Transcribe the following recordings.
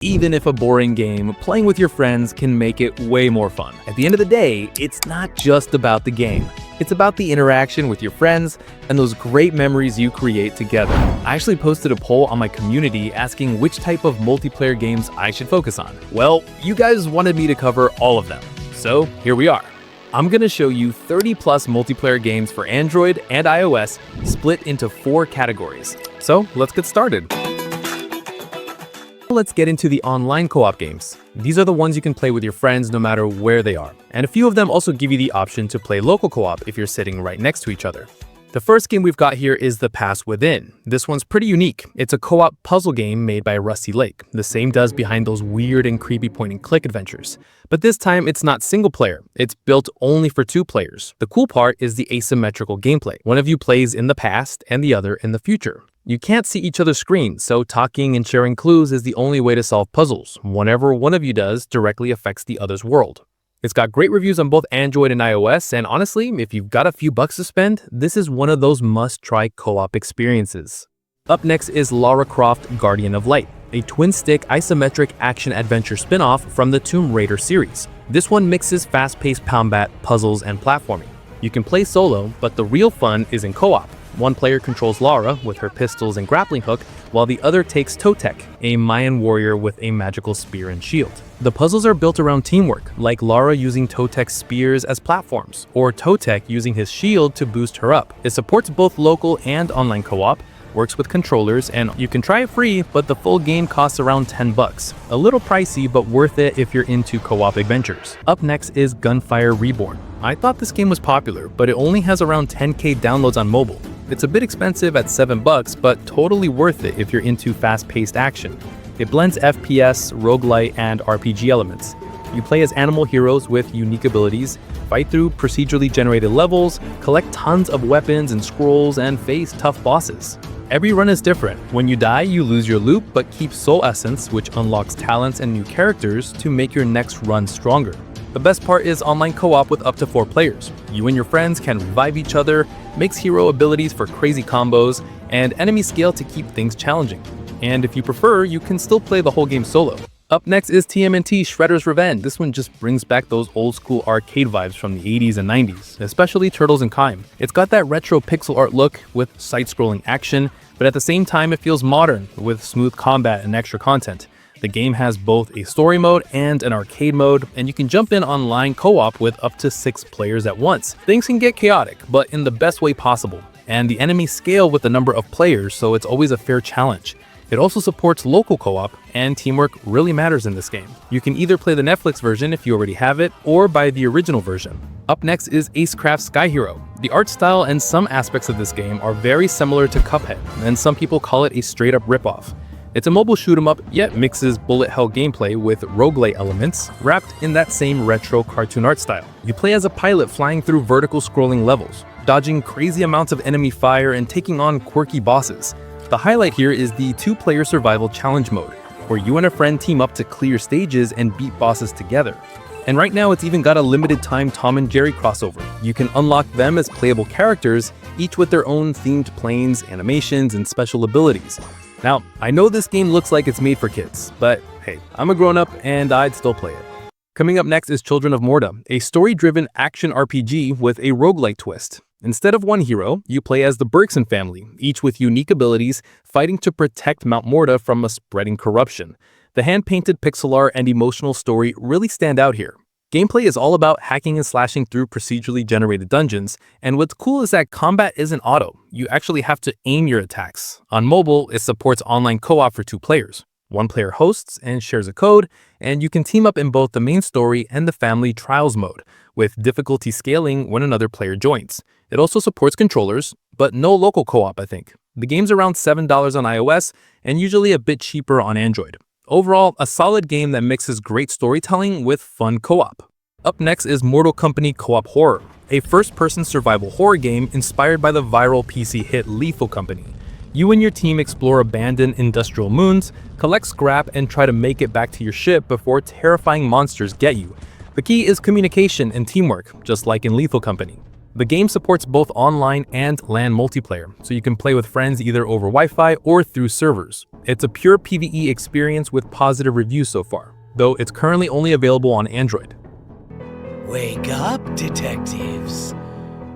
Even if a boring game, playing with your friends can make it way more fun. At the end of the day, it's not just about the game. It's about the interaction with your friends and those great memories you create together. I actually posted a poll on my community asking which type of multiplayer games I should focus on. Well, you guys wanted me to cover all of them. So here we are. I'm gonna show you 30 plus multiplayer games for Android and iOS split into 4 categories. So let's get started. Let's get into the online co-op games. These are the ones you can play with your friends no matter where they are. And a few of them also give you the option to play local co-op if you're sitting right next to each other. The first game we've got here is The Pass Within. This one's pretty unique. It's a co-op puzzle game made by Rusty Lake. The same does behind those weird and creepy point-and-click adventures. But this time, it's not single player. It's built only for 2 players. The cool part is the asymmetrical gameplay. One of you plays in the past and the other in the future. You can't see each other's screens, so talking and sharing clues is the only way to solve puzzles. Whatever one of you does directly affects the other's world. It's got great reviews on both Android and iOS, and honestly, if you've got a few bucks to spend, this is one of those must-try co-op experiences. Up next is Lara Croft Guardian of Light, a twin-stick isometric action-adventure spin-off from the Tomb Raider series. This one mixes fast-paced combat, puzzles, and platforming. You can play solo, but the real fun is in co-op. One player controls Lara with her pistols and grappling hook, while the other takes Totek, a Mayan warrior with a magical spear and shield. The puzzles are built around teamwork, like Lara using Totek's spears as platforms, or Totek using his shield to boost her up. It supports both local and online co-op, works with controllers, and you can try it free, but the full game costs around 10 bucks. A little pricey, but worth it if you're into co-op adventures. Up next is Gunfire Reborn. I thought this game was popular, but it only has around 10k downloads on mobile. It's a bit expensive at 7 bucks, but totally worth it if you're into fast-paced action. It blends FPS, roguelite, and RPG elements. You play as animal heroes with unique abilities, fight through procedurally generated levels, collect tons of weapons and scrolls, and face tough bosses. Every run is different. When you die, you lose your loot, but keep soul essence, which unlocks talents and new characters to make your next run stronger. The best part is online co-op with up to 4 players. You and your friends can revive each other, mix hero abilities for crazy combos, and enemy scale to keep things challenging. And if you prefer, you can still play the whole game solo. Up next is TMNT Shredder's Revenge. This one just brings back those old school arcade vibes from the 80s and 90s, especially Turtles in Time. It's got that retro pixel art look with side-scrolling action, but at the same time it feels modern with smooth combat and extra content. The game has both a story mode and an arcade mode, and you can jump in online co-op with up to 6 players at once. Things can get chaotic, but in the best way possible. And the enemies scale with the number of players, so it's always a fair challenge. It also supports local co-op, and teamwork really matters in this game. You can either play the Netflix version if you already have it, or buy the original version. Up next is Acecraft Sky Hero. The art style and some aspects of this game are very similar to Cuphead, and some people call it a straight-up ripoff. It's a mobile shoot-'em-up, yet mixes bullet hell gameplay with roguelite elements, wrapped in that same retro cartoon art style. You play as a pilot flying through vertical scrolling levels, dodging crazy amounts of enemy fire and taking on quirky bosses. The highlight here is the 2-player survival challenge mode, where you and a friend team up to clear stages and beat bosses together. And right now it's even got a limited time Tom and Jerry crossover. You can unlock them as playable characters, each with their own themed planes, animations, and special abilities. Now, I know this game looks like it's made for kids, but hey, I'm a grown-up and I'd still play it. Coming up next is Children of Morta, a story-driven action RPG with a roguelike twist. Instead of one hero, you play as the Bergson family, each with unique abilities, fighting to protect Mount Morta from a spreading corruption. The hand-painted pixel art and emotional story really stand out here. Gameplay is all about hacking and slashing through procedurally generated dungeons, and what's cool is that combat isn't auto. You actually have to aim your attacks. On mobile, it supports online co-op for 2 players. One player hosts and shares a code, and you can team up in both the main story and the family trials mode, with difficulty scaling when another player joins. It also supports controllers, but no local co-op, I think. The game's around $7 on iOS, and usually a bit cheaper on Android. Overall, a solid game that mixes great storytelling with fun co-op. Up next is Mortal Company Co-op Horror, a first-person survival horror game inspired by the viral PC hit Lethal Company. You and your team explore abandoned industrial moons, collect scrap, and try to make it back to your ship before terrifying monsters get you. The key is communication and teamwork, just like in Lethal Company. The game supports both online and LAN multiplayer, so you can play with friends either over Wi-Fi or through servers. It's a pure PvE experience with positive reviews so far, though it's currently only available on Android. Wake up, detectives.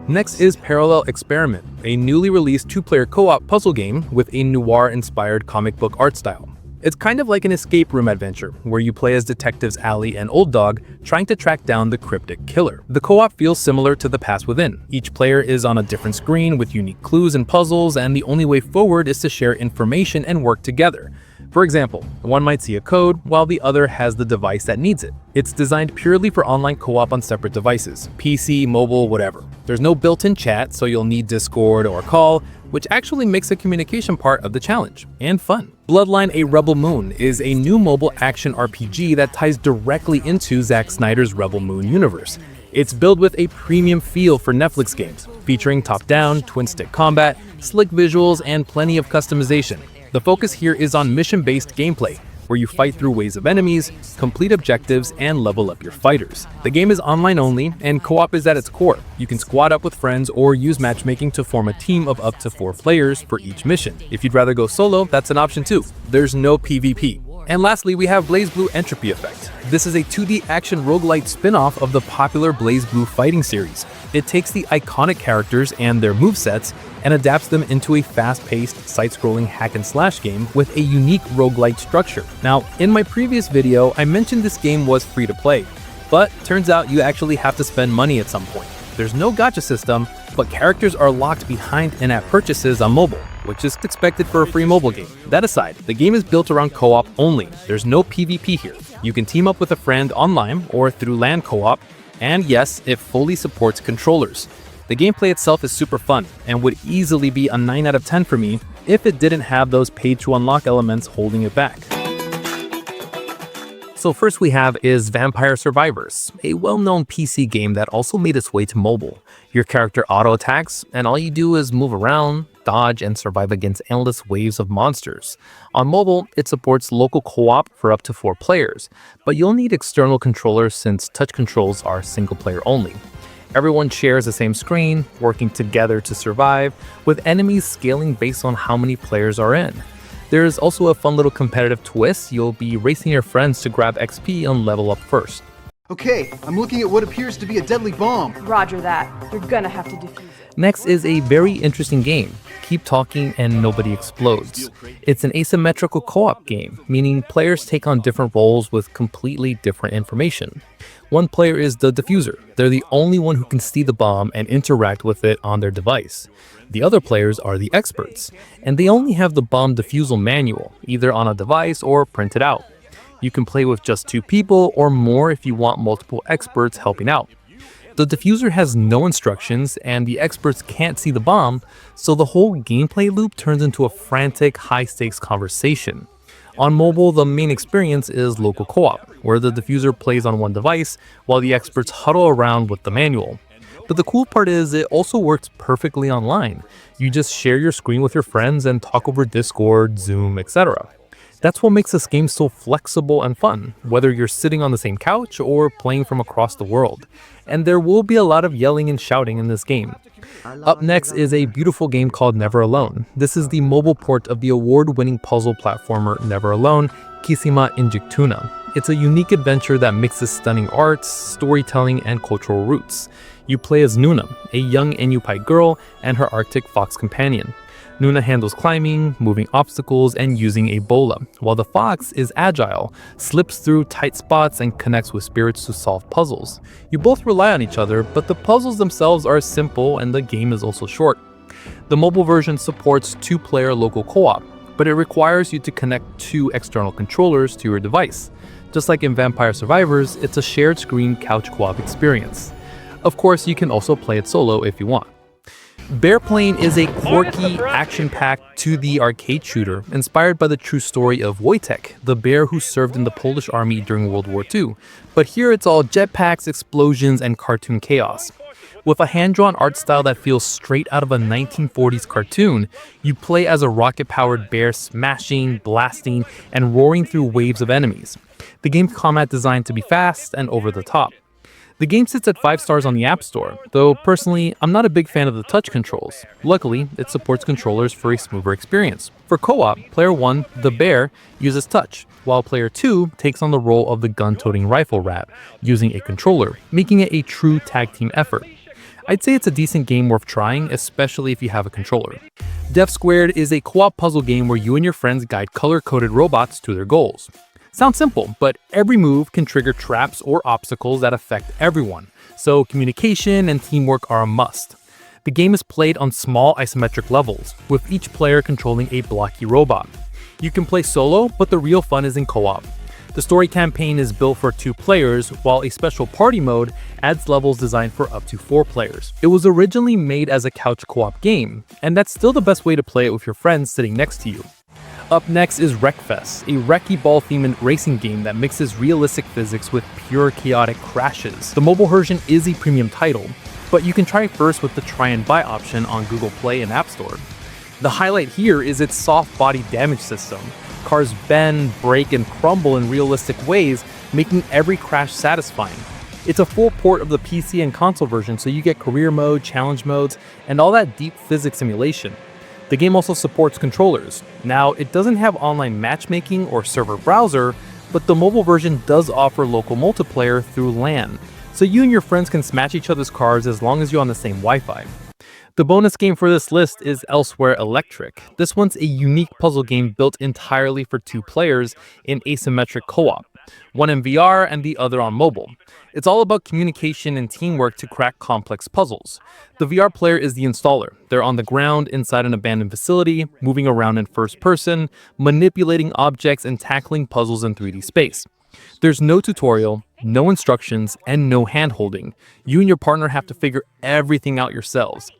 Next is Parallel Experiment, a newly released two-player co-op puzzle game with a noir-inspired comic book art style. It's kind of like an escape room adventure, where you play as detectives Allie and Old Dog trying to track down the cryptic killer. The co-op feels similar to The Pass Within. Each player is on a different screen with unique clues and puzzles, and the only way forward is to share information and work together. For example, one might see a code while the other has the device that needs it. It's designed purely for online co-op on separate devices, PC, mobile, whatever. There's no built-in chat, so you'll need Discord or call, which actually makes the communication part of the challenge, and fun. Bloodline: A Rebel Moon is a new mobile action RPG that ties directly into Zack Snyder's Rebel Moon universe. It's built with a premium feel for Netflix games, featuring top-down, twin-stick combat, slick visuals, and plenty of customization. The focus here is on mission-based gameplay, where you fight through waves of enemies, complete objectives, and level up your fighters. The game is online only, and co-op is at its core. You can squad up with friends or use matchmaking to form a team of up to 4 players for each mission. If you'd rather go solo, that's an option too. There's no PvP. And lastly, we have BlazBlue Entropy Effect. This is a 2D action roguelite spin-off of the popular BlazBlue fighting series. It takes the iconic characters and their movesets and adapts them into a fast-paced, side-scrolling hack-and-slash game with a unique roguelite structure. Now, in my previous video, I mentioned this game was free to play, but turns out you actually have to spend money at some point. There's no gacha system, but characters are locked behind in-app purchases on mobile, which is expected for a free mobile game. That aside, the game is built around co-op only. There's no PvP here. You can team up with a friend online or through Lan Co-op, and yes, it fully supports controllers. The gameplay itself is super fun and would easily be a 9 out of 10 for me if it didn't have those pay-to-unlock elements holding it back. So first we have is Vampire Survivors, a well-known PC game that also made its way to mobile. Your character auto-attacks, and all you do is move around, dodge, and survive against endless waves of monsters. On mobile, it supports local co-op for up to 4 players, but you'll need external controllers since touch controls are single-player only. Everyone shares the same screen, working together to survive, with enemies scaling based on how many players are in. There's also a fun little competitive twist. You'll be racing your friends to grab XP and level up first. Okay, I'm looking at what appears to be a deadly bomb. Roger that. You're gonna have to defuse it. Next is a very interesting game, Keep Talking and Nobody Explodes. It's an asymmetrical co-op game, meaning players take on different roles with completely different information. One player is the diffuser. They're the only one who can see the bomb and interact with it on their device. The other players are the experts, and they only have the bomb defusal manual, either on a device or printed out. You can play with just 2 people or more if you want multiple experts helping out. The diffuser has no instructions and the experts can't see the bomb, so the whole gameplay loop turns into a frantic, high-stakes conversation. On mobile, the main experience is local co-op, where the diffuser plays on one device while the experts huddle around with the manual. But the cool part is it also works perfectly online. You just share your screen with your friends and talk over Discord, Zoom, etc. That's what makes this game so flexible and fun, whether you're sitting on the same couch or playing from across the world. And there will be a lot of yelling and shouting in this game. Up next is a beautiful game called Never Alone. This is the mobile port of the award-winning puzzle platformer Never Alone, Kissima Injectuna. It's a unique adventure that mixes stunning arts, storytelling, and cultural roots. You play as Nuna, a young Inupiat girl, and her Arctic fox companion. Nuna handles climbing, moving obstacles, and using a bola, while the fox is agile, slips through tight spots, and connects with spirits to solve puzzles. You both rely on each other, but the puzzles themselves are simple and the game is also short. The mobile version supports 2-player local co-op, but it requires you to connect 2 external controllers to your device. Just like in Vampire Survivors, it's a shared screen couch co-op experience. Of course, you can also play it solo if you want. Bear Plane is a quirky, action-packed 2D arcade shooter inspired by the true story of Wojtek, the bear who served in the Polish army during World War II. But here it's all jetpacks, explosions, and cartoon chaos. With a hand-drawn art style that feels straight out of a 1940s cartoon, you play as a rocket-powered bear smashing, blasting, and roaring through waves of enemies. The game's combat designed to be fast and over the top. The game sits at 5 stars on the App Store, though personally, I'm not a big fan of the touch controls. Luckily, it supports controllers for a smoother experience. For co-op, player 1, the bear, uses touch, while player 2 takes on the role of the gun-toting rifle rat, using a controller, making it a true tag team effort. I'd say it's a decent game worth trying, especially if you have a controller. Def Squared is a co-op puzzle game where you and your friends guide color-coded robots to their goals. Sounds simple, but every move can trigger traps or obstacles that affect everyone, so communication and teamwork are a must. The game is played on small isometric levels, with each player controlling a blocky robot. You can play solo, but the real fun is in co-op. The story campaign is built for 2 players, while a special party mode adds levels designed for up to 4 players. It was originally made as a couch co-op game, and that's still the best way to play it with your friends sitting next to you. Up next is Wreckfest, a wrecky ball-themed racing game that mixes realistic physics with pure chaotic crashes. The mobile version is a premium title, but you can try first with the try and buy option on Google Play and App Store. The highlight here is its soft body damage system. Cars bend, break, and crumble in realistic ways, making every crash satisfying. It's a full port of the PC and console version, so you get career mode, challenge modes, and all that deep physics simulation. The game also supports controllers. Now, it doesn't have online matchmaking or server browser, but the mobile version does offer local multiplayer through LAN, so you and your friends can smash each other's cars as long as you're on the same Wi-Fi. The bonus game for this list is Elsewhere Electric. This one's a unique puzzle game built entirely for 2 players in asymmetric co-op, one in VR and the other on mobile. It's all about communication and teamwork to crack complex puzzles. The VR player is the installer. They're on the ground inside an abandoned facility, moving around in first person, manipulating objects and tackling puzzles in 3D space. There's no tutorial, no instructions, and no hand-holding. You and your partner have to figure everything out yourselves.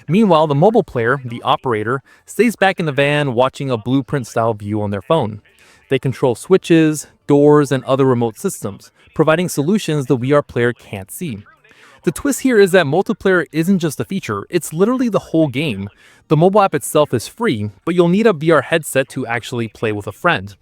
Meanwhile, the mobile player, the operator, stays back in the van watching a blueprint-style view on their phone. They control switches, doors, and other remote systems, providing solutions the VR player can't see. The twist here is that multiplayer isn't just a feature, it's literally the whole game. The mobile app itself is free, but you'll need a VR headset to actually play with a friend.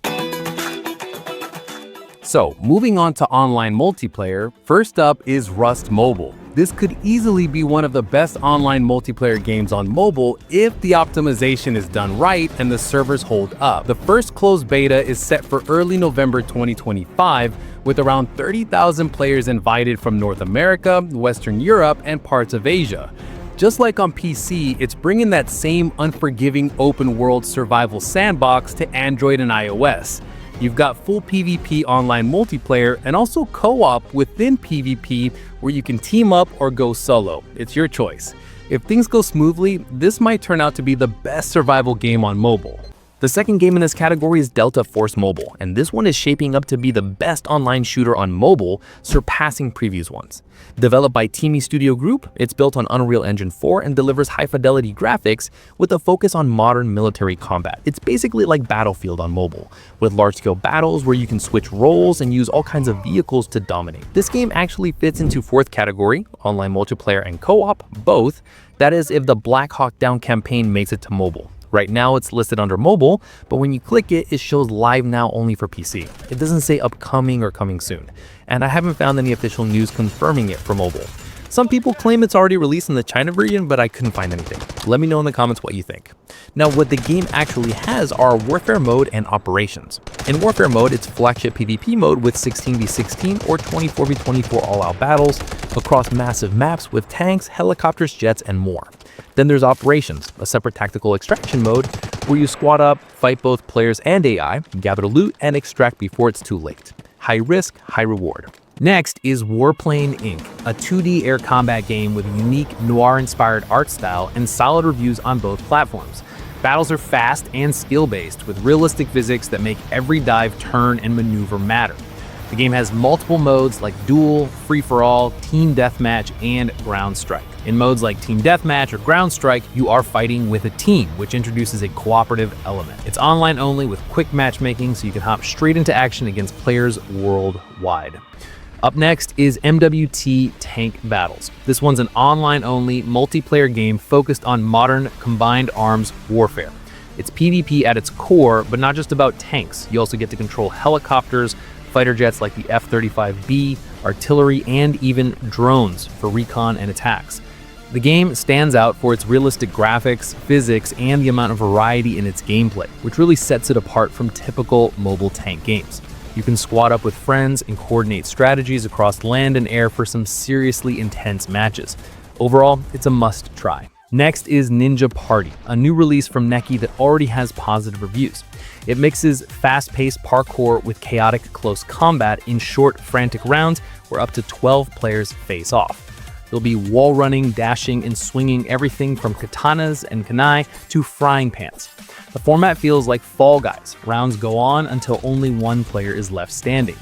So, moving on to online multiplayer, first up is Rust Mobile. This could easily be one of the best online multiplayer games on mobile if the optimization is done right and the servers hold up. The first closed beta is set for early November 2025, with around 30,000 players invited from North America, Western Europe, and parts of Asia. Just like on PC, it's bringing that same unforgiving open-world survival sandbox to Android and iOS. You've got full PvP online multiplayer and also co-op within PvP where you can team up or go solo. It's your choice. If things go smoothly, this might turn out to be the best survival game on mobile. The second game in this category is Delta Force Mobile, and this one is shaping up to be the best online shooter on mobile, surpassing previous ones. Developed by Teamy Studio Group, it's built on Unreal Engine 4 and delivers high-fidelity graphics with a focus on modern military combat. It's basically like Battlefield on mobile, with large-scale battles where you can switch roles and use all kinds of vehicles to dominate. This game actually fits into fourth category, online multiplayer and co-op, both. That is if the Black Hawk Down campaign makes it to mobile. Right now it's listed under mobile, but when you click it, it shows live now only for PC. It doesn't say upcoming or coming soon, and I haven't found any official news confirming it for mobile. Some people claim it's already released in the China version, but I couldn't find anything. Let me know in the comments what you think. Now, what the game actually has are Warfare mode and Operations. In Warfare mode, it's flagship PvP mode with 16v16 or 24v24 all-out battles across massive maps with tanks, helicopters, jets, and more. Then there's Operations, a separate tactical extraction mode where you squad up, fight both players and AI, gather loot, and extract before it's too late. High risk, high reward. Next is Warplane Inc., a 2D air combat game with unique noir-inspired art style and solid reviews on both platforms. Battles are fast and skill-based, with realistic physics that make every dive, turn, and maneuver matter. The game has multiple modes like Duel, Free-for-All, Team Deathmatch, and Ground Strike. In modes like Team Deathmatch or Ground Strike, you are fighting with a team, which introduces a cooperative element. It's online only with quick matchmaking, so you can hop straight into action against players worldwide. Up next is MWT Tank Battles. This one's an online-only multiplayer game focused on modern combined arms warfare. It's PvP at its core, but not just about tanks. You also get to control helicopters, fighter jets like the F-35B, artillery, and even drones for recon and attacks. The game stands out for its realistic graphics, physics, and the amount of variety in its gameplay, which really sets it apart from typical mobile tank games. You can squad up with friends and coordinate strategies across land and air for some seriously intense matches. Overall, it's a must-try. Next is Ninja Party, a new release from Neki that already has positive reviews. It mixes fast-paced parkour with chaotic close combat in short, frantic rounds where up to 12 players face off. There'll be wall running, dashing, and swinging everything from katanas and kunai to frying pans. The format feels like Fall Guys. Rounds go on until only one player is left standing.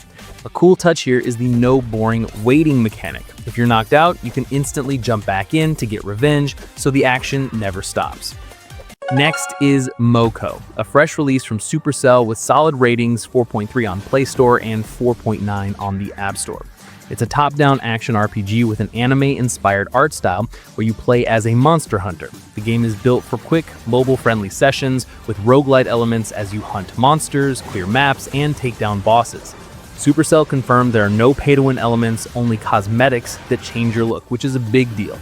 A cool touch here is the no boring waiting mechanic. If you're knocked out, you can instantly jump back in to get revenge, so the action never stops. Next is Moko, a fresh release from Supercell with solid ratings, 4.3 on Play Store and 4.9 on the App Store. It's a top-down action RPG with an anime-inspired art style where you play as a monster hunter. The game is built for quick, mobile-friendly sessions with roguelite elements as you hunt monsters, clear maps, and take down bosses. Supercell confirmed there are no pay-to-win elements, only cosmetics that change your look, which is a big deal.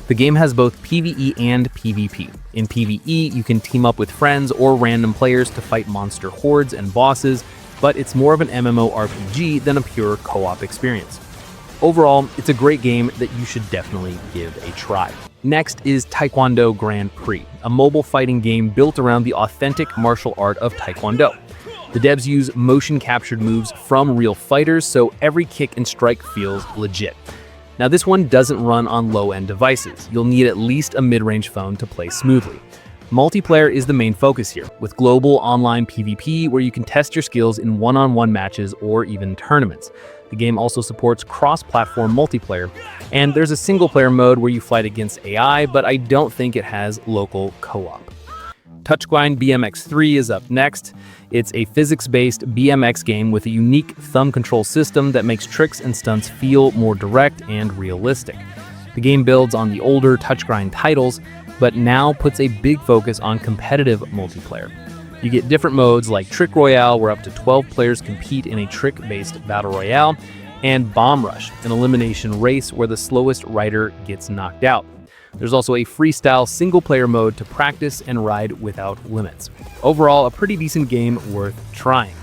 The game has both PvE and PvP. In PvE, you can team up with friends or random players to fight monster hordes and bosses, but it's more of an MMORPG than a pure co-op experience. Overall, it's a great game that you should definitely give a try. Next is Taekwondo Grand Prix, a mobile fighting game built around the authentic martial art of Taekwondo. The devs use motion-captured moves from real fighters, so every kick and strike feels legit. Now, this one doesn't run on low-end devices. You'll need at least a mid-range phone to play smoothly. Multiplayer is the main focus here, with global online PvP where you can test your skills in one-on-one matches or even tournaments. The game also supports cross-platform multiplayer, and there's a single-player mode where you fight against AI, but I don't think it has local co-op. Touchgrind BMX 3 is up next. It's a physics-based BMX game with a unique thumb control system that makes tricks and stunts feel more direct and realistic. The game builds on the older Touchgrind titles, but now puts a big focus on competitive multiplayer. You get different modes like Trick Royale, where up to 12 players compete in a trick-based battle royale, and Bomb Rush, an elimination race where the slowest rider gets knocked out. There's also a freestyle single-player mode to practice and ride without limits. Overall, a pretty decent game worth trying.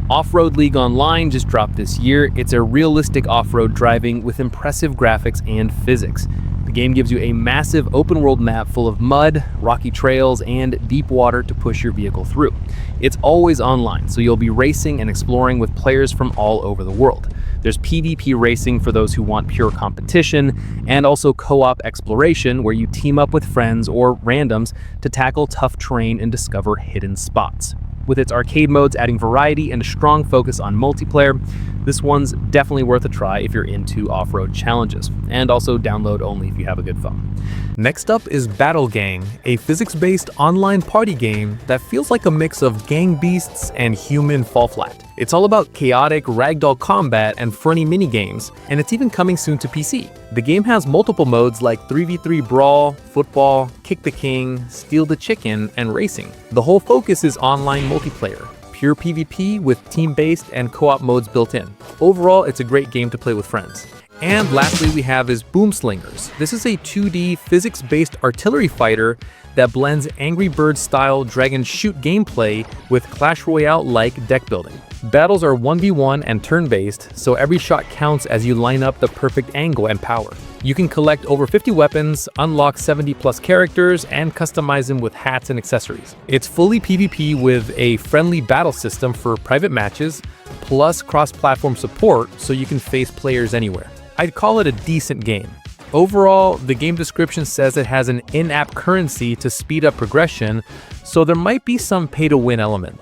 Off-Road League Online just dropped this year. It's a realistic off-road driving with impressive graphics and physics. The game gives you a massive open-world map full of mud, rocky trails, and deep water to push your vehicle through. It's always online, so you'll be racing and exploring with players from all over the world. There's PvP racing for those who want pure competition, and also co-op exploration where you team up with friends or randoms to tackle tough terrain and discover hidden spots. With its arcade modes adding variety and a strong focus on multiplayer, this one's definitely worth a try if you're into off-road challenges, and also download only if you have a good phone. Next up is Battle Gang, a physics-based online party game that feels like a mix of gang beasts and human fall flat. It's all about chaotic ragdoll combat and funny minigames, and it's even coming soon to PC. The game has multiple modes like 3v3 brawl, football, kick the king, steal the chicken, and racing. The whole focus is online multiplayer, pure PvP with team-based and co-op modes built in. Overall, it's a great game to play with friends. And lastly, we have is Boomslingers. This is a 2D physics-based artillery fighter that blends Angry Birds-style dragon shoot gameplay with Clash Royale-like deck building. Battles are 1v1 and turn-based, so every shot counts as you line up the perfect angle and power. You can collect over 50 weapons, unlock 70+ characters, and customize them with hats and accessories. It's fully PvP with a friendly battle system for private matches, plus cross-platform support so you can face players anywhere. I'd call it a decent game. Overall, the game description says it has an in-app currency to speed up progression, so there might be some pay-to-win element.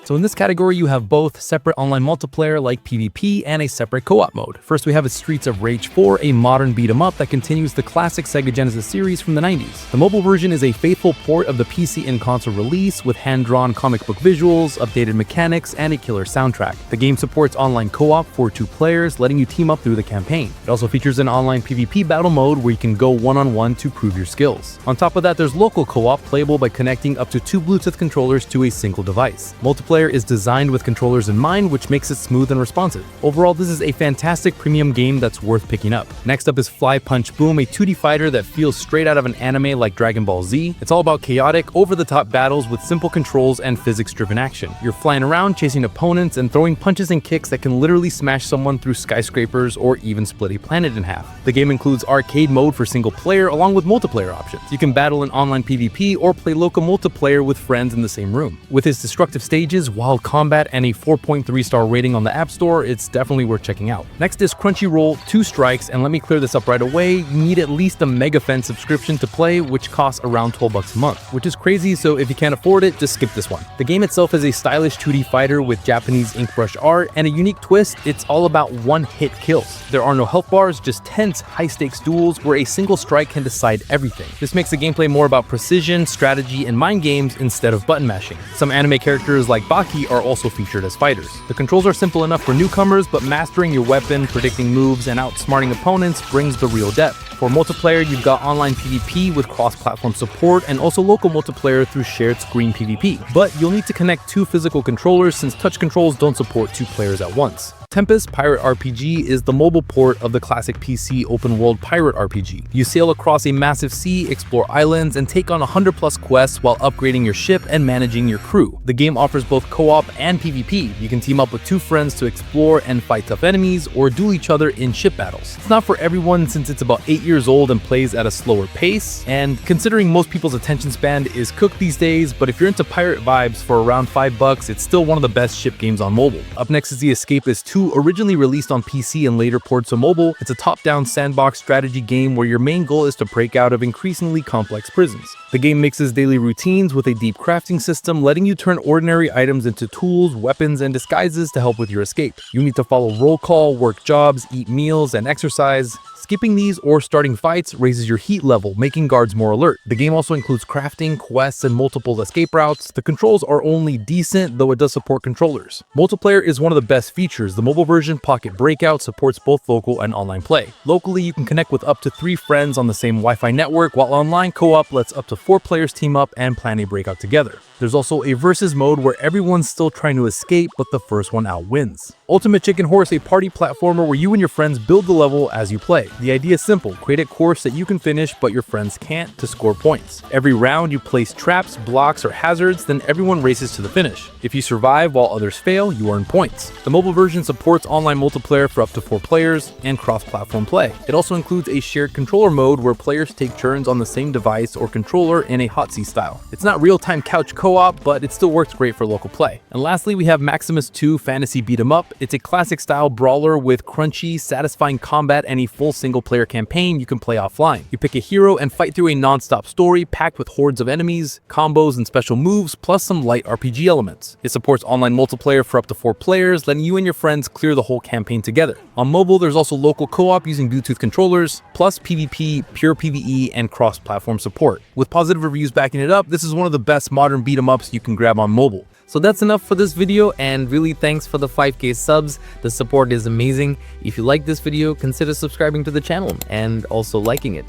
So in this category, you have both separate online multiplayer like PvP and a separate co-op mode. First, we have Streets of Rage 4, a modern beat-em-up that continues the classic Sega Genesis series from the 90s. The mobile version is a faithful port of the PC and console release with hand-drawn comic book visuals, updated mechanics, and a killer soundtrack. The game supports online co-op for 2 players, letting you team up through the campaign. It also features an online PvP battle mode where you can go one-on-one to prove your skills. On top of that, there's local co-op playable by connecting up to 2 Bluetooth controllers to a single device. Multiplayer multiplayer is designed with controllers in mind, which makes it smooth and responsive. Overall, this is a fantastic premium game that's worth picking up. Next up is Fly Punch Boom, a 2D fighter that feels straight out of an anime like Dragon Ball Z. It's all about chaotic, over-the-top battles with simple controls and physics-driven action. You're flying around, chasing opponents, and throwing punches and kicks that can literally smash someone through skyscrapers or even split a planet in half. The game includes arcade mode for single player along with multiplayer options. You can battle in online PvP or play local multiplayer with friends in the same room. With its destructive stages, wild combat, and a 4.3-star rating on the App Store, it's definitely worth checking out. Next is Crunchyroll 2 Strikes, and let me clear this up right away. You need at least a MegaFan subscription to play, which costs around $12 a month, which is crazy, so if you can't afford it, just skip this one. The game itself is a stylish 2D fighter with Japanese ink brush art and a unique twist. It's all about one-hit kills. There are no health bars, just tense, high-stakes duels where a single strike can decide everything. This makes the gameplay more about precision, strategy, and mind games instead of button mashing. Some anime characters like Baki are also featured as fighters. The controls are simple enough for newcomers, but mastering your weapon, predicting moves, and outsmarting opponents brings the real depth. For multiplayer, you've got online PvP with cross-platform support and also local multiplayer through shared screen PvP. But you'll need to connect 2 physical controllers since touch controls don't support 2 players at once. Tempest Pirate RPG is the mobile port of the classic PC open-world pirate RPG. You sail across a massive sea, explore islands, and take on 100+ quests while upgrading your ship and managing your crew. The game offers both co-op and PvP. You can team up with 2 friends to explore and fight tough enemies, or duel each other in ship battles. It's not for everyone since it's about 8 years old and plays at a slower pace, and considering most people's attention span is cooked these days, but if you're into pirate vibes for around $5, it's still one of the best ship games on mobile. Up next is the Escapists 2, originally released on PC and later ported to mobile. It's a top-down sandbox strategy game where your main goal is to break out of increasingly complex prisons. The game mixes daily routines with a deep crafting system, letting you turn ordinary items into tools, weapons, and disguises to help with your escape. You need to follow roll call, work jobs, eat meals, and exercise. Skipping these or starting fights raises your heat level, making guards more alert. The game also includes crafting, quests, and multiple escape routes. The controls are only decent, though it does support controllers. Multiplayer is one of the best features. The mobile version, Pocket Breakout, supports both local and online play. Locally, you can connect with up to 3 friends on the same Wi-Fi network, while online co-op lets up to 4 players team up and plan a breakout together. There's also a versus mode where everyone's still trying to escape, but the first one out wins. Ultimate Chicken Horse, a party platformer where you and your friends build the level as you play. The idea is simple: create a course that you can finish but your friends can't to score points. Every round you place traps, blocks, or hazards, then everyone races to the finish. If you survive while others fail, you earn points. The mobile version supports online multiplayer for up to 4 players and cross-platform play. It also includes a shared controller mode where players take turns on the same device or controller in a hot seat style. It's not real-time couch co-op, but it still works great for local play. And lastly, we have Maximus 2 Fantasy Beat 'em Up. It's a classic style brawler with crunchy, satisfying combat and a full single-player campaign you can play offline. You pick a hero and fight through a non-stop story packed with hordes of enemies, combos, and special moves, plus some light RPG elements. It supports online multiplayer for up to 4 players, letting you and your friends clear the whole campaign together. On mobile, there's also local co-op using Bluetooth controllers, plus PvP, pure PvE, and cross-platform support. With positive reviews backing it up, this is one of the best modern beat-em-ups you can grab on mobile. So that's enough for this video, and really thanks for the 5K subs. The support is amazing. If you like this video, consider subscribing to the channel and also liking it.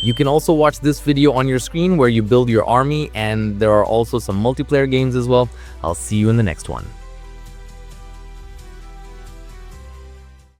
You can also watch this video on your screen where you build your army, and there are also some multiplayer games as well. I'll see you in the next one.